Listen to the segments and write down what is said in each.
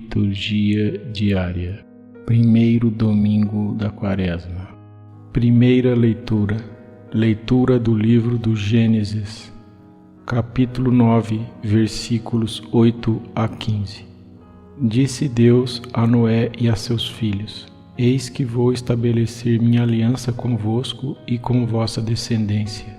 Liturgia diária. Primeiro domingo da Quaresma. Primeira leitura. Leitura do livro do Gênesis, capítulo 9, versículos 8 a 15. Disse Deus a Noé e a seus filhos: Eis que vou estabelecer minha aliança convosco e com vossa descendência,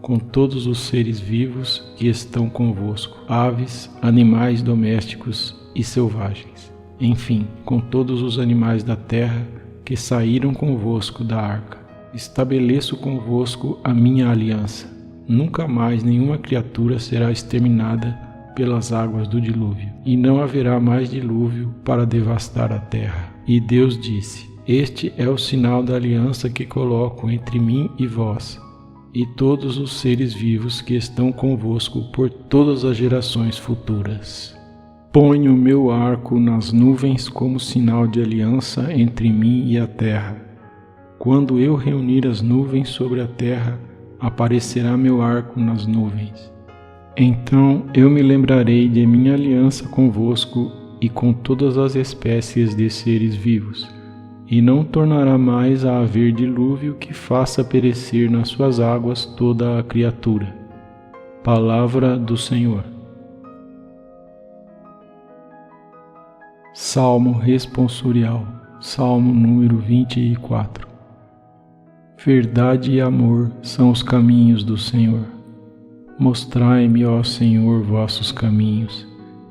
com todos os seres vivos que estão convosco, aves, animais domésticos e selvagens, enfim, com todos os animais da terra que saíram convosco da arca. Estabeleço convosco a minha aliança. Nunca mais nenhuma criatura será exterminada pelas águas do dilúvio, e não haverá mais dilúvio para devastar a terra. E Deus disse: Este é o sinal da aliança que coloco entre mim e vós, e todos os seres vivos que estão convosco por todas as gerações futuras. Ponho o meu arco nas nuvens como sinal de aliança entre mim e a terra. Quando eu reunir as nuvens sobre a terra, aparecerá meu arco nas nuvens. Então eu me lembrarei de minha aliança convosco e com todas as espécies de seres vivos, e não tornará mais a haver dilúvio que faça perecer nas suas águas toda a criatura. Palavra do Senhor. Salmo responsorial, Salmo número 24. Verdade e amor são os caminhos do Senhor. Mostrai-me, ó Senhor, vossos caminhos,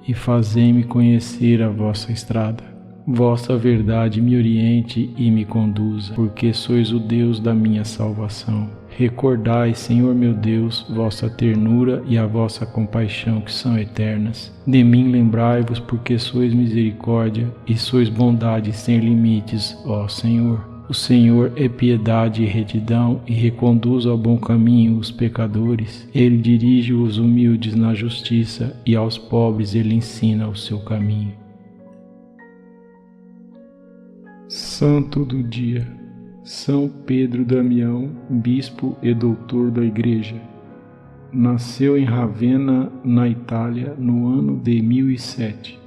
e fazei-me conhecer a vossa estrada. Vossa verdade me oriente e me conduza, porque sois o Deus da minha salvação. Recordai, Senhor meu Deus, vossa ternura e a vossa compaixão que são eternas. De mim lembrai-vos, porque sois misericórdia e sois bondade sem limites, ó Senhor. O Senhor é piedade e retidão e reconduz ao bom caminho os pecadores. Ele dirige os humildes na justiça e aos pobres ele ensina o seu caminho. Santo do dia. São Pedro Damião, bispo e doutor da Igreja. Nasceu em Ravenna, na Itália, no ano de 1007.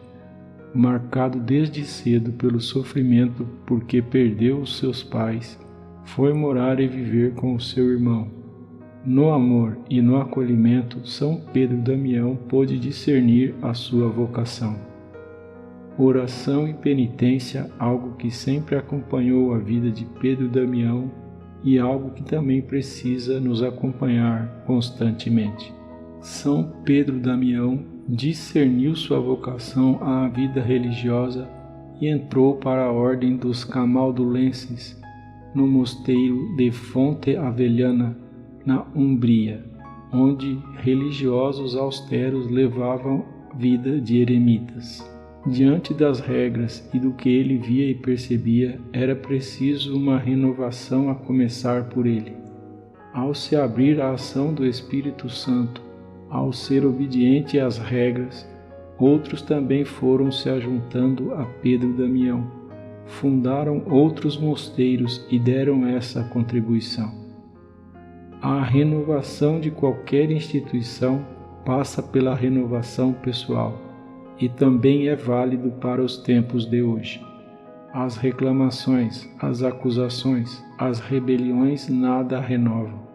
Marcado desde cedo pelo sofrimento porque perdeu os seus pais, foi morar e viver com o seu irmão. No amor e no acolhimento, São Pedro Damião pôde discernir a sua vocação. Oração e penitência, algo que sempre acompanhou a vida de Pedro Damião e algo que também precisa nos acompanhar constantemente. São Pedro Damião discerniu sua vocação à vida religiosa e entrou para a ordem dos camaldulenses no mosteiro de Fonte Avellana, na Umbria, onde religiosos austeros levavam vida de eremitas. Diante das regras e do que ele via e percebia, era preciso uma renovação a começar por ele. Ao se abrir à ação do Espírito Santo, ao ser obediente às regras, outros também foram se ajuntando a Pedro Damião. Fundaram outros mosteiros e deram essa contribuição. A renovação de qualquer instituição passa pela renovação pessoal. E também é válido para os tempos de hoje. As reclamações, as acusações, as rebeliões nada renovam,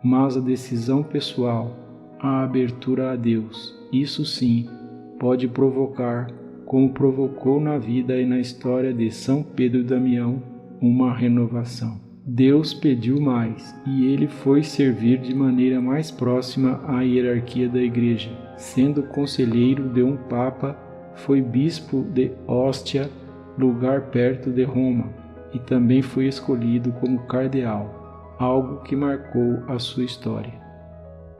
mas a decisão pessoal, a abertura a Deus, isso sim, pode provocar, como provocou na vida e na história de São Pedro Damião, uma renovação. Deus pediu mais e ele foi servir de maneira mais próxima à hierarquia da Igreja. Sendo conselheiro de um Papa, foi bispo de Ostia, lugar perto de Roma, e também foi escolhido como cardeal, algo que marcou a sua história.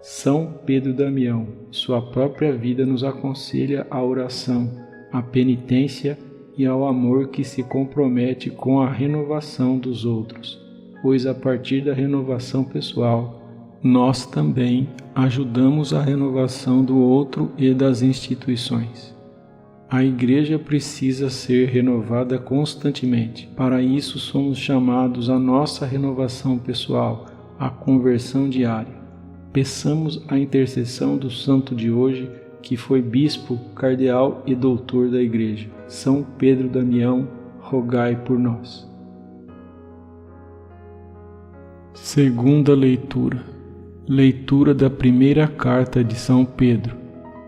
São Pedro Damião, sua própria vida nos aconselha à oração, à penitência e ao amor que se compromete com a renovação dos outros, pois a partir da renovação pessoal, nós também ajudamos a renovação do outro e das instituições. A Igreja precisa ser renovada constantemente. Para isso somos chamados à nossa renovação pessoal, à conversão diária. Peçamos a intercessão do santo de hoje que foi bispo, cardeal e doutor da Igreja. São Pedro Damião, rogai por nós. Segunda leitura. Leitura da primeira carta de São Pedro,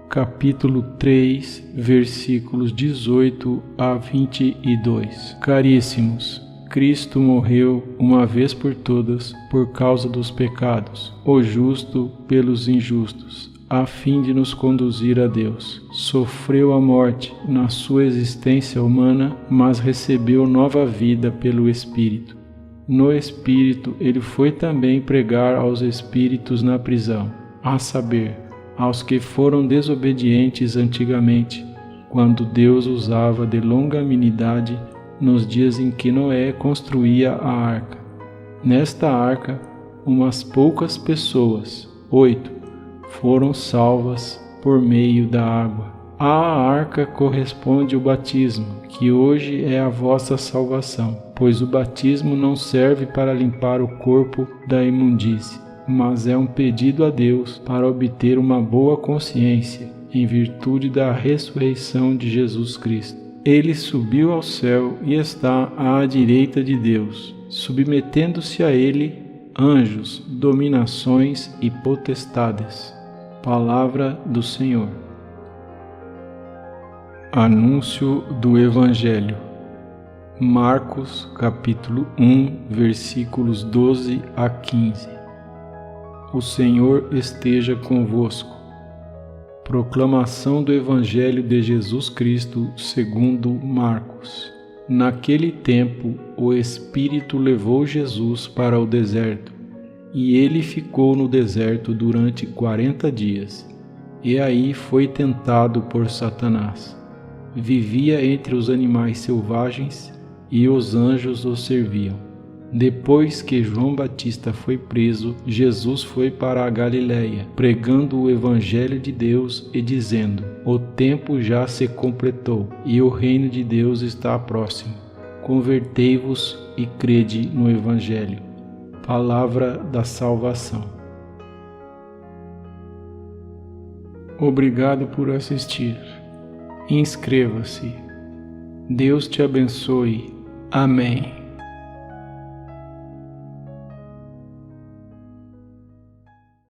capítulo 3, versículos 18 a 22. Caríssimos, Cristo morreu uma vez por todas por causa dos pecados, o justo pelos injustos, a fim de nos conduzir a Deus. Sofreu a morte na sua existência humana, mas recebeu nova vida pelo Espírito. No Espírito, ele foi também pregar aos espíritos na prisão, a saber, aos que foram desobedientes antigamente, quando Deus usava de longanimidade nos dias em que Noé construía a arca. Nesta arca, umas poucas pessoas, 8, foram salvas por meio da água. À arca corresponde o batismo, que hoje é a vossa salvação, pois o batismo não serve para limpar o corpo da imundície, mas é um pedido a Deus para obter uma boa consciência, em virtude da ressurreição de Jesus Cristo. Ele subiu ao céu e está à direita de Deus, submetendo-se a ele anjos, dominações e potestades. Palavra do Senhor. Anúncio do Evangelho. Marcos, capítulo 1, versículos 12 a 15. O Senhor esteja convosco. Proclamação do Evangelho de Jesus Cristo segundo Marcos. Naquele tempo, o Espírito levou Jesus para o deserto, e ele ficou no deserto durante 40 dias, e aí foi tentado por Satanás. Vivia entre os animais selvagens, e os anjos o serviam. Depois que João Batista foi preso, Jesus foi para a Galiléia, pregando o Evangelho de Deus e dizendo: o tempo já se completou, e o reino de Deus está próximo. Convertei-vos e crede no Evangelho. Palavra da salvação. Obrigado por assistir. Inscreva-se. Deus te abençoe. Amém.